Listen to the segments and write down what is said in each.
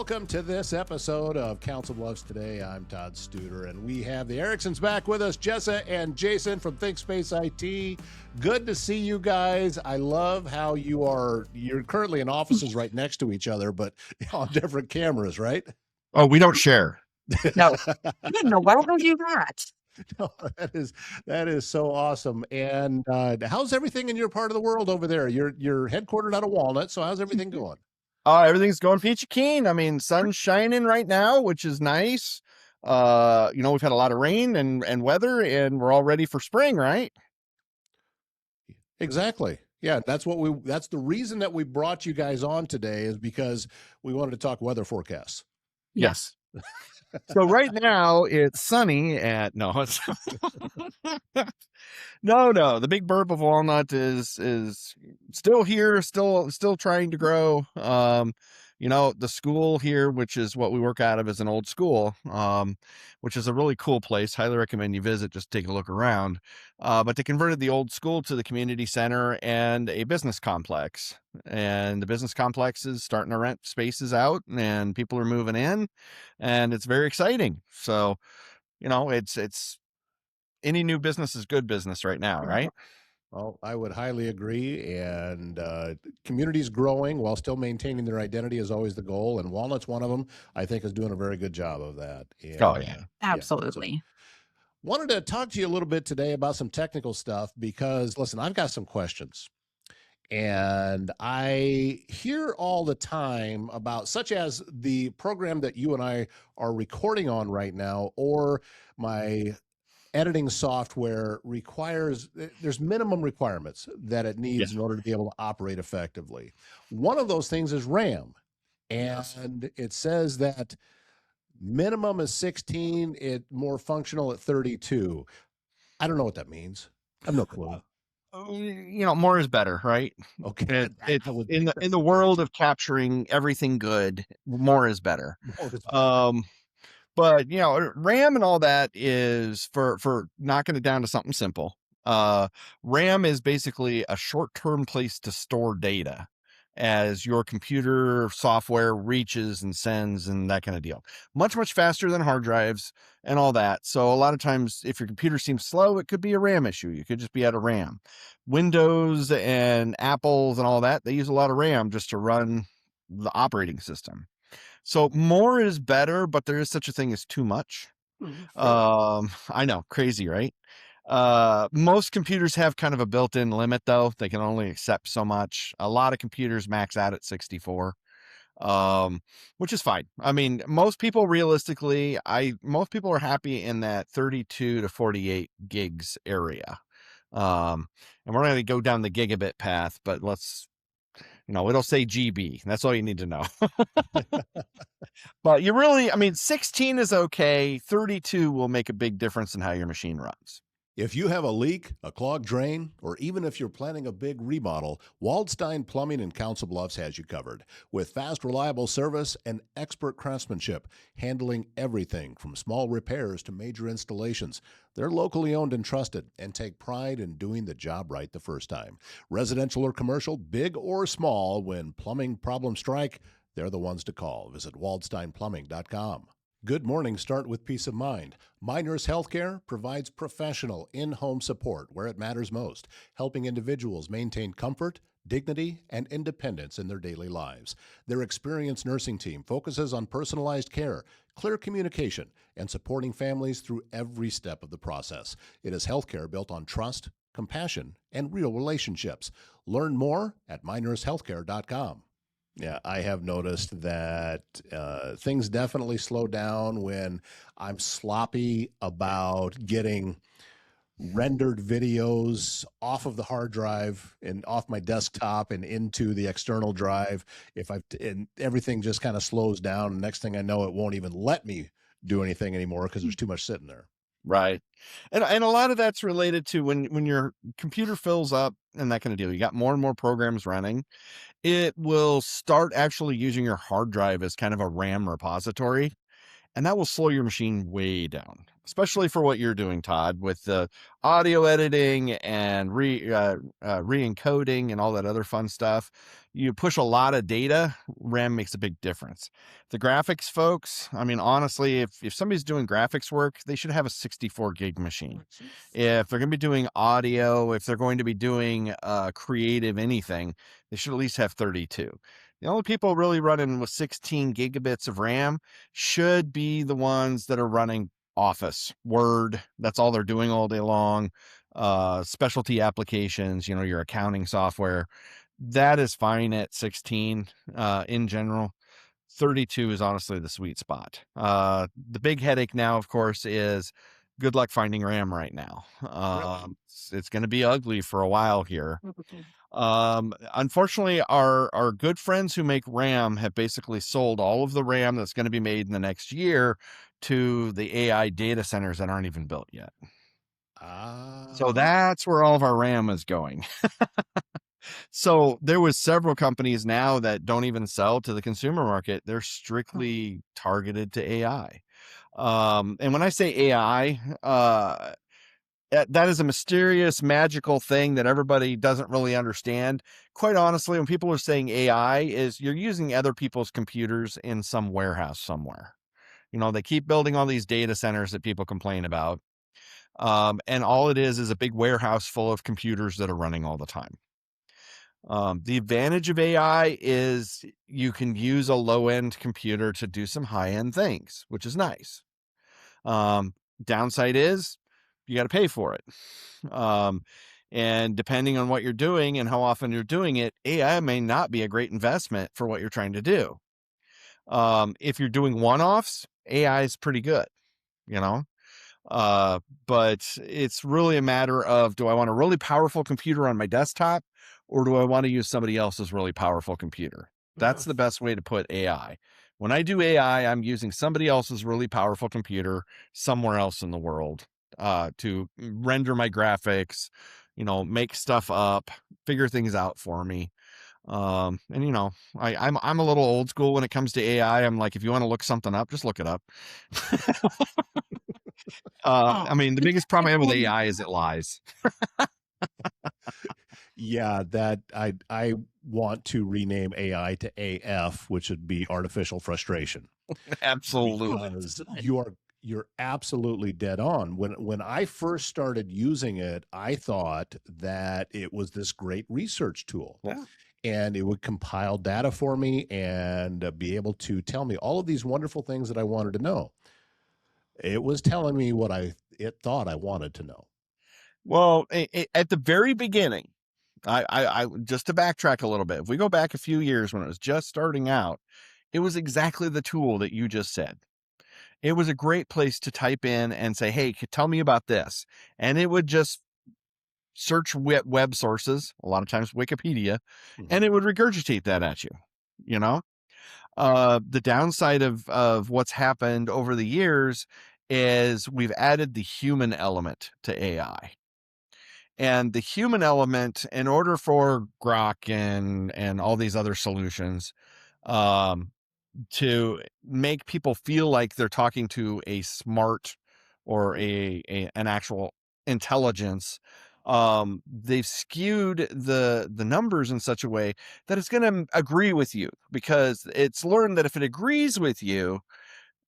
Welcome to this episode of Council Bluffs Today. I'm Todd Studer, and we have the Ericksons back with us, Jessa and Jason from ThinkSpace IT. Good to see you guys. I love how you're currently in offices right next to each other, but on different cameras, right? Oh, we don't share. No, why don't we do that? No, that is so awesome. And how's everything in your part of the world over there? You're headquartered out of Walnut, so how's everything going? Everything's going peachy keen. I mean, sun's shining right now, which is nice. We've had a lot of rain and weather, and we're all ready for spring, right? Exactly. Yeah, that's the reason that we brought you guys on today, is because we wanted to talk weather forecasts. Yes. So right now it's sunny no, the big burp of Walnut is still here, still trying to grow. The school here, which is what we work out of, is an old school, which is a really cool place. Highly recommend you visit, just take a look around. But they converted the old school to the community center and a business complex. And the business complex is starting to rent spaces out, and people are moving in, and it's very exciting. So, it's any new business is good business right now, right? Well, I would highly agree. And communities growing while still maintaining their identity is always the goal. And Walnut's one of them. I think is doing a very good job of that. And, Oh, yeah. Absolutely. Yeah, so wanted to talk to you a little bit today about some technical stuff because, listen, I've got some questions. And I hear all the time about, such as the program that you and I are recording on right now, or my editing software there's minimum requirements that it needs in order to be able to operate effectively. One of those things is RAM. And it says that minimum is 16, it more functional at 32. I don't know what that means. I have no clue. More is better, right? Okay. In the world of capturing everything good, more is better. But RAM and all that is for knocking it down to something simple. RAM is basically a short-term place to store data as your computer software reaches and sends and that kind of deal. Much, much faster than hard drives and all that. So a lot of times if your computer seems slow, it could be a RAM issue. You could just be out of RAM. Windows and Apples and all that, they use a lot of RAM just to run the operating system. So more is better, but there is such a thing as too much. I know, crazy, right? Most computers have kind of a built-in limit, though. They can only accept so much. A lot of computers max out at 64, which is fine. I mean, most people realistically, most people are happy in that 32 to 48 gigs area. And we're going to go down the gigabit path, but it'll say GB. That's all you need to know. But 16 is okay. 32 will make a big difference in how your machine runs. If you have a leak, a clogged drain, or even if you're planning a big remodel, Waldstein Plumbing in Council Bluffs has you covered. With fast, reliable service and expert craftsmanship, handling everything from small repairs to major installations. They're locally owned and trusted and take pride in doing the job right the first time. Residential or commercial, big or small, when plumbing problems strike, they're the ones to call. Visit waldsteinplumbing.com. Good mornings start with peace of mind. My Nurse Healthcare provides professional in-home support where it matters most, helping individuals maintain comfort, dignity, and independence in their daily lives. Their experienced nursing team focuses on personalized care, clear communication, and supporting families through every step of the process. It is healthcare built on trust, compassion, and real relationships. Learn more at mynursehealthcare.com. Yeah, I have noticed that things definitely slow down when I'm sloppy about getting rendered videos off of the hard drive and off my desktop and into the external drive. And everything just kind of slows down. And next thing I know, it won't even let me do anything anymore because there's too much sitting there. Right. And a lot of that's related to when your computer fills up and that kind of deal. You got more and more programs running. It will start actually using your hard drive as kind of a RAM repository, and that will slow your machine way down. especially for what you're doing, Todd, with the audio editing and re-encoding and all that other fun stuff. You push a lot of data, RAM makes a big difference. The graphics folks, I mean, honestly, if somebody's doing graphics work, they should have a 64 gig machine. If they're going to be doing audio, if they're going to be doing creative anything, they should at least have 32. The only people really running with 16 gigabits of RAM should be the ones that are running Office, Word. That's all they're doing all day long. Specialty applications, your accounting software, that is fine at 16 in general. 32 is honestly the sweet spot. The big headache now, of course, is good luck finding RAM right now. It's going to be ugly for a while here. Unfortunately, our good friends who make RAM have basically sold all of the RAM that's going to be made in the next year to the AI data centers that aren't even built yet. So that's where all of our RAM is going. So there was several companies now that don't even sell to the consumer market. They're strictly targeted to AI. And when I say AI, that is a mysterious, magical thing that everybody doesn't really understand. Quite honestly, when people are saying AI, is you're using other people's computers in some warehouse somewhere. They keep building all these data centers that people complain about. And all it is a big warehouse full of computers that are running all the time. The advantage of AI is you can use a low-end computer to do some high-end things, which is nice. Downside is you got to pay for it. And depending on what you're doing and how often you're doing it, AI may not be a great investment for what you're trying to do. If you're doing one-offs, AI is pretty good, but it's really a matter of, do I want a really powerful computer on my desktop, or do I want to use somebody else's really powerful computer? That's the best way to put AI. When I do AI, I'm using somebody else's really powerful computer somewhere else in the world to render my graphics, make stuff up, figure things out for me. And I'm a little old school when it comes to AI. I'm like, if you want to look something up, just look it up. I mean, the biggest problem I have with AI is it lies. Yeah, that I want to rename AI to AF, which would be artificial frustration. Absolutely. Because you're absolutely dead on. When I first started using it, I thought that it was this great research tool. Yeah. And it would compile data for me and be able to tell me all of these wonderful things that I wanted to know. It was telling me what it thought I wanted to know. Well, at the very beginning, I just to backtrack a little bit, if we go back a few years when it was just starting out, it was exactly the tool that you just said. It was a great place to type in and say, hey, tell me about this. And it would just search web sources, a lot of times Wikipedia, and it would regurgitate that at you, The downside of what's happened over the years is we've added the human element to AI. And the human element, in order for Grok and all these other solutions to make people feel like they're talking to a smart or an actual intelligence, they've skewed the numbers in such a way that it's going to agree with you, because it's learned that if it agrees with you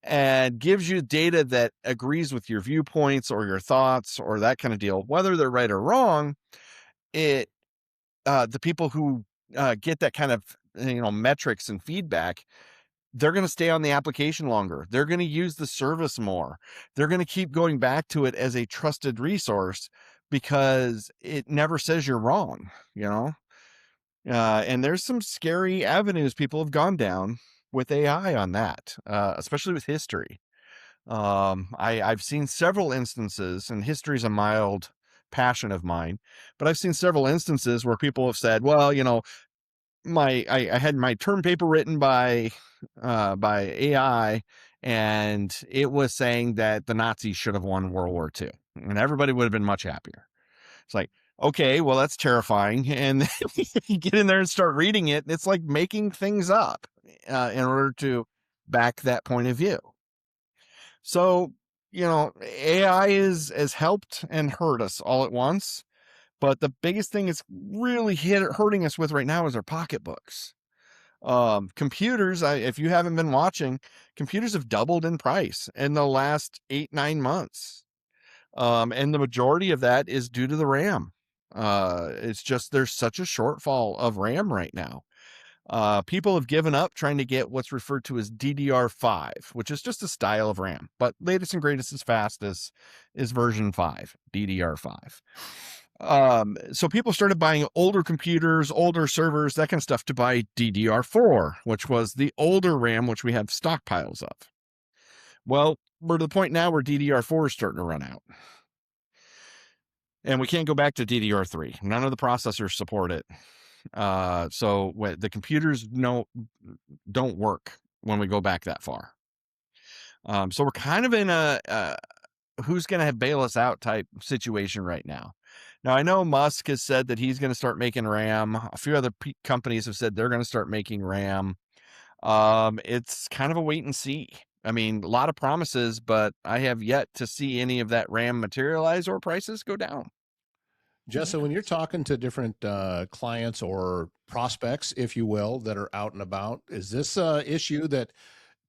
and gives you data that agrees with your viewpoints or your thoughts or that kind of deal, whether they're right or wrong, the people who get that kind of metrics and feedback, they're going to stay on the application longer. They're going to use the service more. They're going to keep going back to it as a trusted resource because it never says you're wrong, and there's some scary avenues people have gone down with AI on that, especially with history. I've seen several instances, and history is a mild passion of mine, but I've seen several instances where people have said, well, I had my term paper written by AI, and it was saying that the Nazis should have won World War II, and everybody would have been much happier. It's like, okay, well, that's terrifying. And you get in there and start reading it, and it's like making things up in order to back that point of view. So, AI has helped and hurt us all at once. But the biggest thing it's really hurting us with right now is our pocketbooks. Computers, if you haven't been watching, computers have doubled in price in the last 8-9 months. And the majority of that is due to the RAM. It's just there's such a shortfall of RAM right now. People have given up trying to get what's referred to as DDR5, which is just a style of RAM, but latest and greatest as fast as is version 5, DDR5. So people started buying older computers, older servers, that kind of stuff to buy DDR4, which was the older RAM, which we have stockpiles of. Well, we're to the point now where DDR4 is starting to run out. And we can't go back to DDR3. None of the processors support it. So the computers don't work when we go back that far. So we're kind of in a who's going to bail us out type situation right now. Now, I know Musk has said that he's going to start making RAM. A few other companies have said they're going to start making RAM. It's kind of a wait and see. I mean, a lot of promises, but I have yet to see any of that RAM materialize or prices go down. Jessa, when you're talking to different clients or prospects, if you will, that are out and about, is this an issue that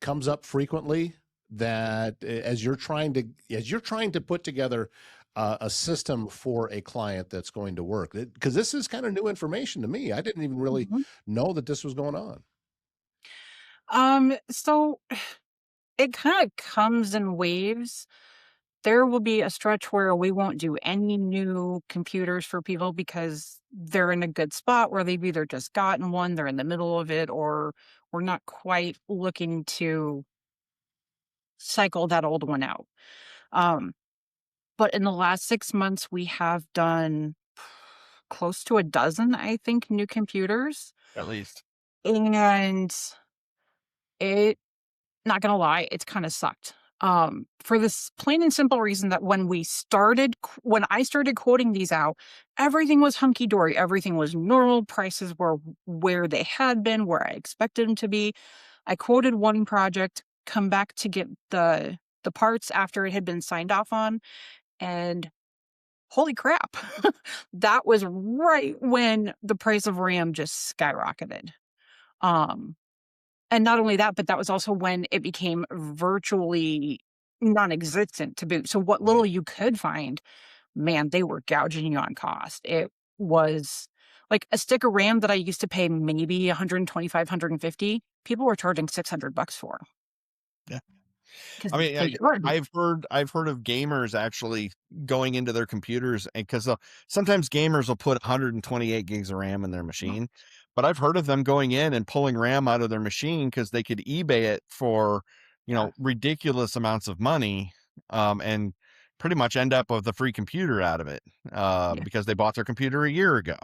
comes up frequently? That as you're trying to put together a system for a client that's going to work, because this is kind of new information to me. I didn't even really know that this was going on. So it kind of comes in waves. There will be a stretch where we won't do any new computers for people because they're in a good spot where they've either just gotten one, they're in the middle of it, or we're not quite looking to cycle that old one out. But in the last 6 months, we have done close to a dozen, I think, new computers. At least. And it, not gonna lie, it's kind of sucked. For this plain and simple reason that when I started quoting these out, everything was hunky dory. Everything was normal. Prices were where they had been, where I expected them to be. I quoted one project, come back to get the parts after it had been signed off on, and holy crap, that was right when the price of RAM just skyrocketed. And not only that, but that was also when it became virtually non-existent to boot. So what little you could find, man, they were gouging you on cost. It was like a stick of RAM that I used to pay maybe 125, 150. People were charging $600 for. Yeah. I mean, I've heard of gamers actually going into their computers, and because sometimes gamers will put 128 gigs of RAM in their machine, but I've heard of them going in and pulling RAM out of their machine because they could eBay it for, ridiculous amounts of money, and pretty much end up with a free computer out of it, because they bought their computer a year ago,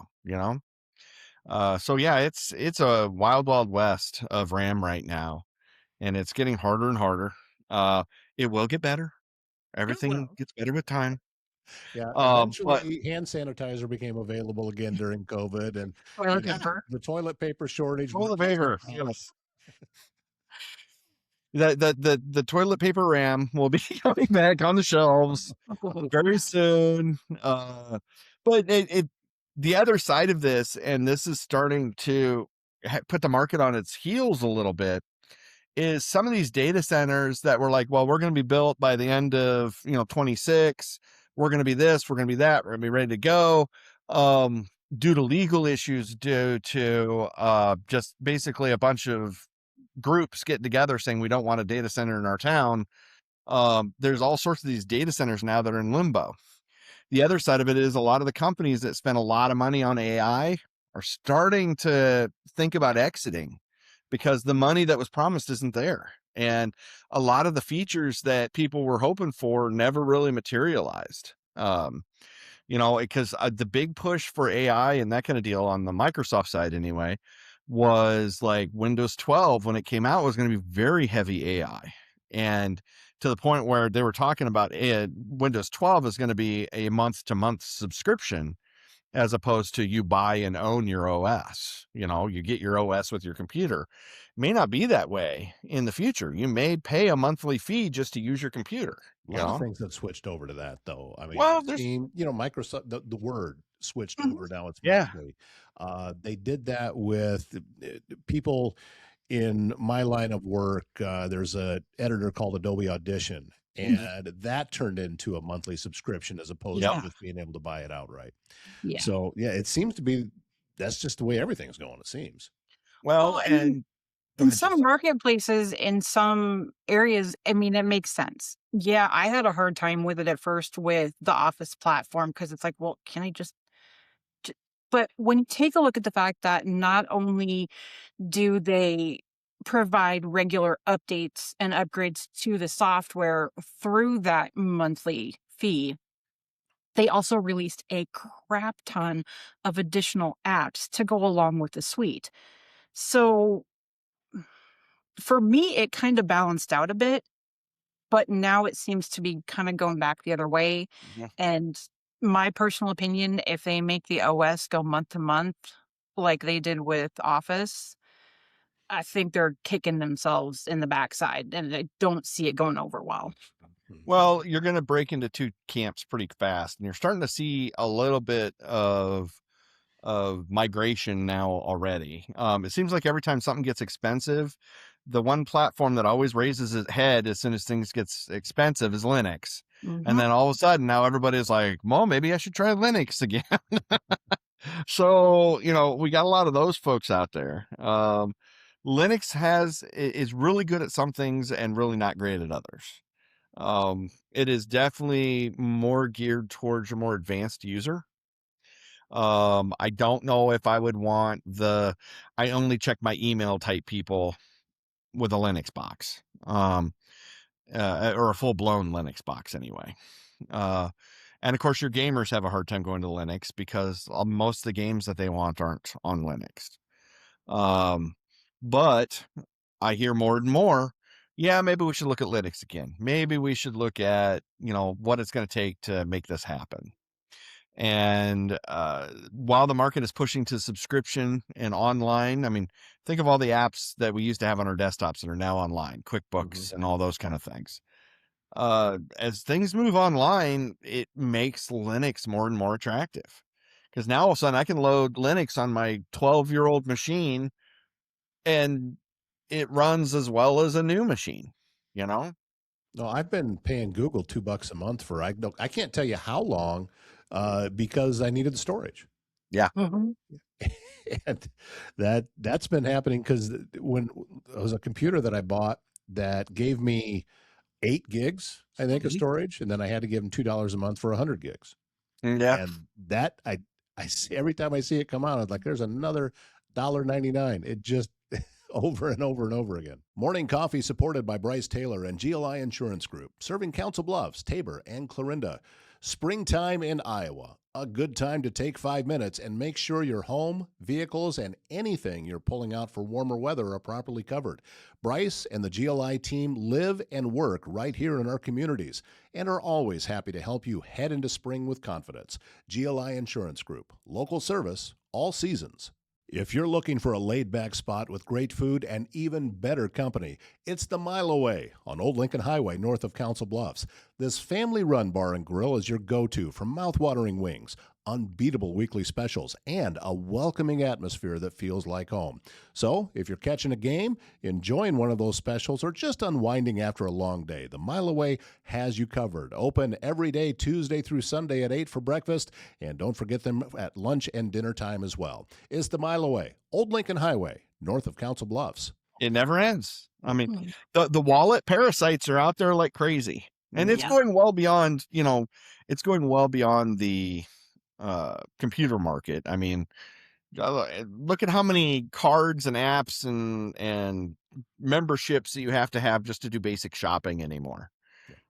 So yeah, it's a wild, wild west of RAM right now, and it's getting harder and harder. It will get better. Everything gets better with time. Yeah, But eventually hand sanitizer became available again during COVID, and toilet paper. the toilet paper shortage. toilet paper, yes. The toilet paper RAM will be coming back on the shelves very soon. But the other side of this, and this is starting to put the market on its heels a little bit, is some of these data centers that were like, well, we're going to be built by the end of 26. We're going to be this, we're going to be that, we're going to be ready to go. Due to legal issues, due to just basically a bunch of groups getting together saying we don't want a data center in our town. There's all sorts of these data centers now that are in limbo. The other side of it is a lot of the companies that spend a lot of money on AI are starting to think about exiting because the money that was promised isn't there. And a lot of the features that people were hoping for never really materialized. Because the big push for AI and that kind of deal on the Microsoft side anyway, was like Windows 12 when it came out was going to be very heavy AI. And to the point where they were talking about Windows 12 is going to be a month-to-month subscription. as opposed to you buy and own your OS. You get your OS with your computer. It may not be that way in the future. You may pay a monthly fee just to use your computer. A lot of things have switched over to that, though. I mean, Well, there's Steam, Microsoft, the Word switched Mhm. over. Now it's yeah. monthly. They did that with people in my line of work. There's a editor called Adobe Audition, and that turned into a monthly subscription as opposed Yep. to just being able to buy it outright. Yeah. So yeah, it seems to be that's just the way everything's going. It seems. Well, Well, I mean, and go in ahead, some Jess. marketplaces, in some areas, I mean, it makes sense. Yeah, I had a hard time with it at first with the Office platform because it's like, well, can I just. But when you take a look at the fact that not only do they provide regular updates and upgrades to the software through that monthly fee, they also released a crap ton of additional apps to go along with the suite. So for me, it kind of balanced out a bit, but now it seems to be kind of going back the other way. Mhm. And my personal opinion, if they make the OS go month to month, like they did with Office, I think they're kicking themselves in the backside, and I don't see it going over well. Well, you're going to break into two camps pretty fast, and you're starting to see a little bit of migration now already. It seems like every time something gets expensive, the one platform that always raises its head as soon as things gets expensive is Linux. And Mhm. then all of a sudden now everybody's like, well, maybe I should try Linux again. So, we got a lot of those folks out there. Linux is really good at some things and really not great at others. It is definitely more geared towards your more advanced user. I don't know if I would want I only check my email type people with a Linux box, or a full blown Linux box anyway. And of course, your gamers have a hard time going to Linux because most of the games that they want aren't on Linux. But I hear more and more, yeah, maybe we should look at Linux again. Maybe we should look at, what it's going to take to make this happen. And while the market is pushing to subscription and online, I mean, think of all the apps that we used to have on our desktops that are now online, QuickBooks and all those kind of things. As things move online, it makes Linux more and more attractive because now all of a sudden I can load Linux on my 12-year-old machine and it runs as well as a new machine, you know? No, I've been paying Google $2 a month for I can't tell you how long, because I needed the storage. Yeah. Mhm. And that's been happening because when it was a computer that I bought that gave me 8 gigs, I think, of storage, and then I had to give them $2 a month for 100 gigs. Yeah. And that I see every time I see it come out, I'm like, there's another $1.99. It just over and over and over again. Morning coffee supported by Bryce Taylor and GLI Insurance Group, serving Council Bluffs, Tabor, and Clarinda. Springtime in Iowa. A good time to take 5 minutes and make sure your home, vehicles, and anything you're pulling out for warmer weather are properly covered. Bryce and the GLI team live and work right here in our communities and are always happy to help you head into spring with confidence. GLI Insurance Group, local service, all seasons. If you're looking for a laid-back spot with great food and even better company, it's the Mile Away on Old Lincoln Highway north of Council Bluffs. This family-run bar and grill is your go-to for mouth-watering wings, unbeatable weekly specials, and a welcoming atmosphere that feels like home. So, if you're catching a game, enjoying one of those specials, or just unwinding after a long day, the Mile Away has you covered. Open every day, Tuesday through Sunday at 8 for breakfast, and don't forget them at lunch and dinner time as well. It's the Mile Away, Old Lincoln Highway, north of Council Bluffs. It never ends. I mean, the wallet parasites are out there like crazy. And it's going well beyond, it's going well beyond the computer market. I mean, look at how many cards and apps and memberships that you have to have just to do basic shopping anymore.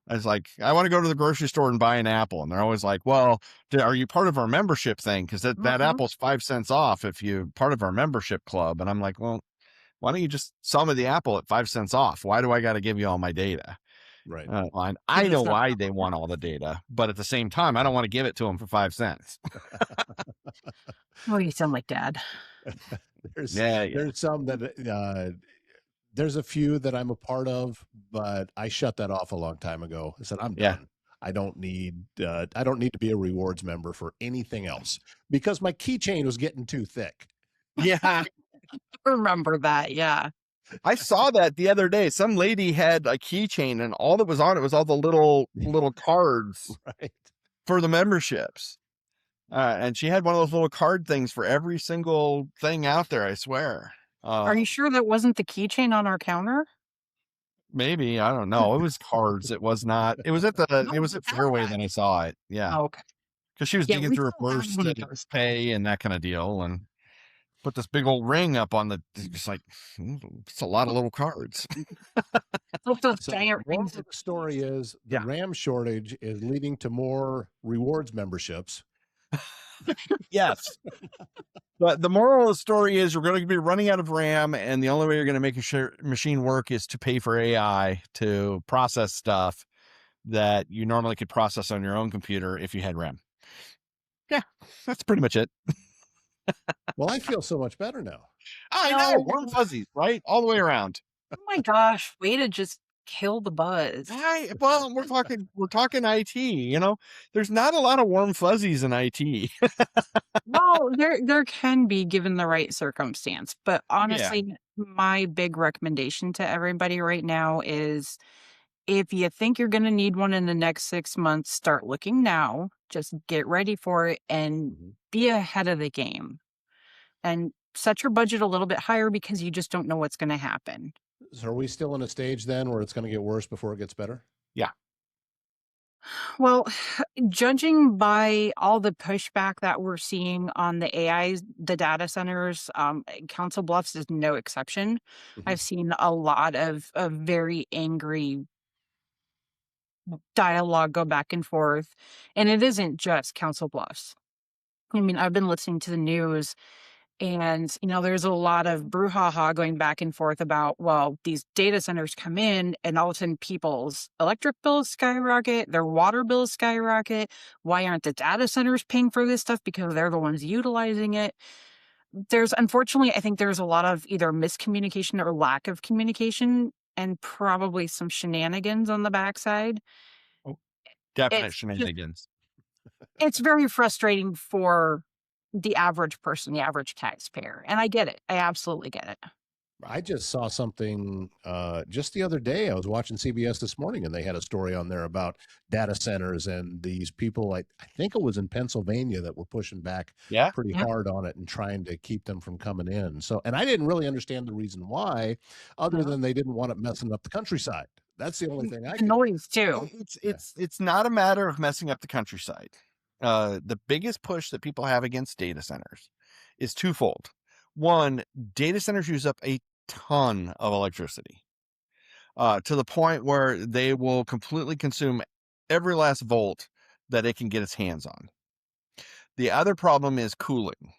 I was like, I want to go to the grocery store and buy an apple. And they're always like, well, are you part of our membership thing? Because that apple's 5 cents off if you're part of our membership club. And I'm like, well, why don't you just sell me the apple at 5 cents off? Why do I got to give you all my data? Right. And I know why they want all the data, but at the same time, I don't want to give it to them for 5 cents. Oh, you sound like Dad. Yeah, yeah. There's some that there's a few that I'm a part of, but I shut that off a long time ago. I said I'm Yeah. done. I don't need to be a rewards member for anything else because my keychain was getting too thick. Yeah. Remember that? Yeah. I saw that the other day. Some lady had a keychain and all that was on it was all the little cards Right. for the memberships. And she had one of those little card things for every single thing out there, I swear. Are you sure that wasn't the keychain on our counter? Maybe, I don't know. It was cards. It was not. It was at No, it was at that Fairway guy. then I saw it. Yeah. Oh, okay. Because she was Yeah, digging we through her still have purse one of to those. pay and that kind of deal, and put this big old ring up on the. It's like it's a lot of little cards. Look, those So giant moral rings. of the story is the Yeah. RAM shortage is leading to more rewards memberships. Yes. But the moral of the story is we're going to be running out of RAM, and the only way you're going to make a machine work is to pay for AI to process stuff that you normally could process on your own computer if you had RAM. Yeah, that's pretty much it. Well, I feel so much better now. I know, warm fuzzies, right? All the way around. Oh my gosh, way to just kill the buzz. Well, we're talking IT, you know. There's not a lot of warm fuzzies in IT. Well, there can be given the right circumstance, but honestly, my big recommendation to everybody right now is if you think you're going to need one in the next 6 months, start looking now. Just get ready for it and be ahead of the game. And set your budget a little bit higher because you just don't know what's going to happen. So are we still in a stage then where it's going to get worse before it gets better? Yeah. Well, judging by all the pushback that we're seeing on the AI, the data centers, Council Bluffs is no exception. I've seen a lot of very angry dialogue go back and forth, and it isn't just Council Bluffs. I mean, I've been listening to the news, and there's a lot of brouhaha going back and forth about, well, these data centers come in and all of a sudden people's electric bills skyrocket, their water bills skyrocket. Why aren't the data centers paying for this stuff? Because they're the ones utilizing it. Unfortunately, I think there's a lot of either miscommunication or lack of communication and probably some shenanigans on the backside. Oh, definite It's just, shenanigans. it's very frustrating for the average person, the average taxpayer. And I get it. I absolutely get it. I just saw something just the other day. I was watching CBS this morning, and they had a story on there about data centers and these people. I think it was in Pennsylvania that were pushing back pretty hard on it and trying to keep them from coming in. So, and I didn't really understand the reason why, other than they didn't want it messing up the countryside. That's the only thing I The noise too. It's not a matter of messing up the countryside. The biggest push that people have against data centers is twofold. One, data centers use up a ton of electricity to the point where they will completely consume every last volt that it can get its hands on. The other problem is cooling.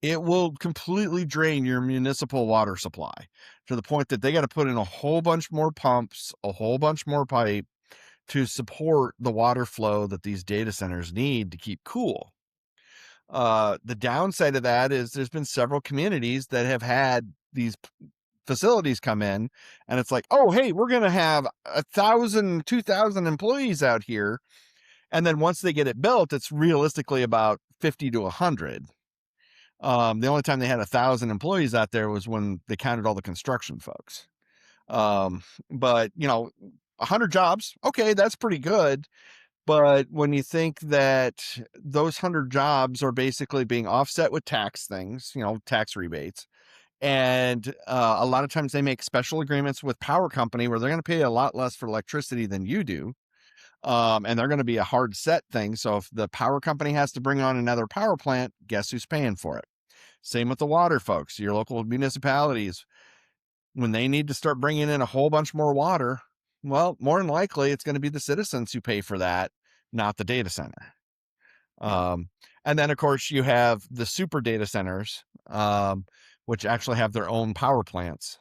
It will completely drain your municipal water supply to the point that they got to put in a whole bunch more pumps, a whole bunch more pipe to support the water flow that these data centers need to keep cool. The downside of that is there's been several communities that have had these facilities come in, and it's like, oh, hey, we're going to have 1,000, 2,000 employees out here. And then once they get it built, it's realistically about 50 to 100. The only time they had 1,000 employees out there was when they counted all the construction folks. But 100 jobs, okay, that's pretty good. But when you think that those 100 jobs are basically being offset with tax things, tax rebates, and a lot of times they make special agreements with power company where they're going to pay a lot less for electricity than you do. And they're going to be a hard set thing. So if the power company has to bring on another power plant, guess who's paying for it? Same with the water folks, your local municipalities. When they need to start bringing in a whole bunch more water, well, more than likely it's going to be the citizens who pay for that, not the data center. And then of course you have the super data centers, which actually have their own power plants,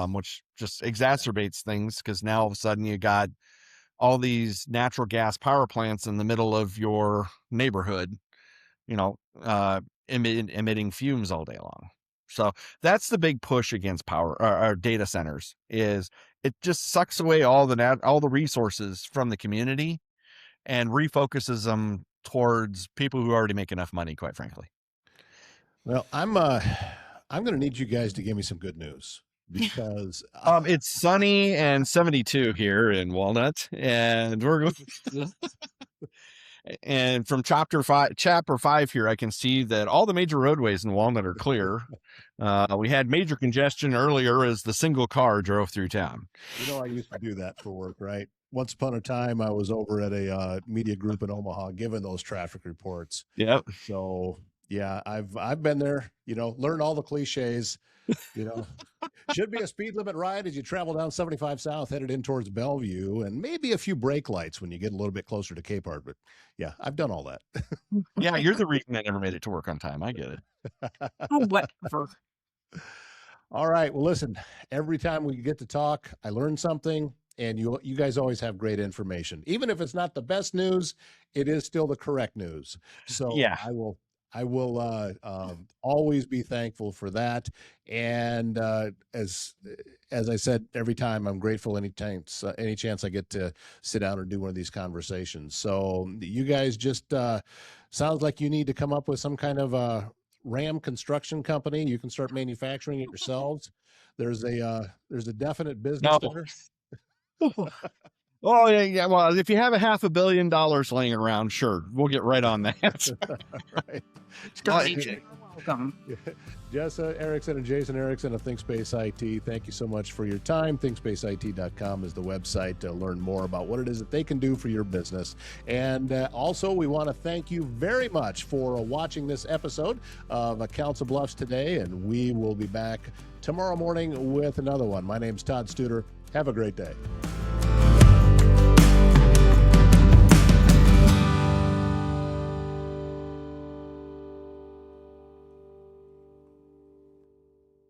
which just exacerbates things because now all of a sudden you got all these natural gas power plants in the middle of your neighborhood, emitting fumes all day long. So that's the big push against power or data centers, is it just sucks away all the resources from the community and refocuses them towards people who already make enough money, quite frankly. Well, I'm going to need you guys to give me some good news, because It's sunny and 72 here in Walnut, and we're going. And from chapter five here, I can see that all the major roadways in Walnut are clear. We had major congestion earlier as the single car drove through town. I used to do that for work, right? Once upon a time, I was over at a media group in Omaha giving those traffic reports. Yep. So yeah, I've been there. Learned all the cliches. Should be a speed limit ride as you travel down 75 South, headed in towards Bellevue, and maybe a few brake lights when you get a little bit closer to Capehart. But yeah, I've done all that. Yeah, you're the reason I never made it to work on time. I get it. Oh, whatever. All right. Well, listen, every time we get to talk, I learn something, and you guys always have great information. Even if it's not the best news, it is still the correct news. So Yeah. I will always be thankful for that. And as I said, every time I'm grateful any chance I get to sit down and do one of these conversations. So you guys just sounds like you need to come up with some kind of RAM construction company. You can start manufacturing it yourselves. There's a definite business there. Oh yeah. Well, if you have $500 million laying around, sure, we'll get right on that. Right. Welcome. Jessa Erickson and Jason Erickson of ThinkSpace IT, thank you so much for your time. ThinkSpaceIT.com is the website to learn more about what it is that they can do for your business. And also, we want to thank you very much for watching this episode of Council Bluffs Today, and we will be back tomorrow morning with another one. My name's Todd Studer. Have a great day.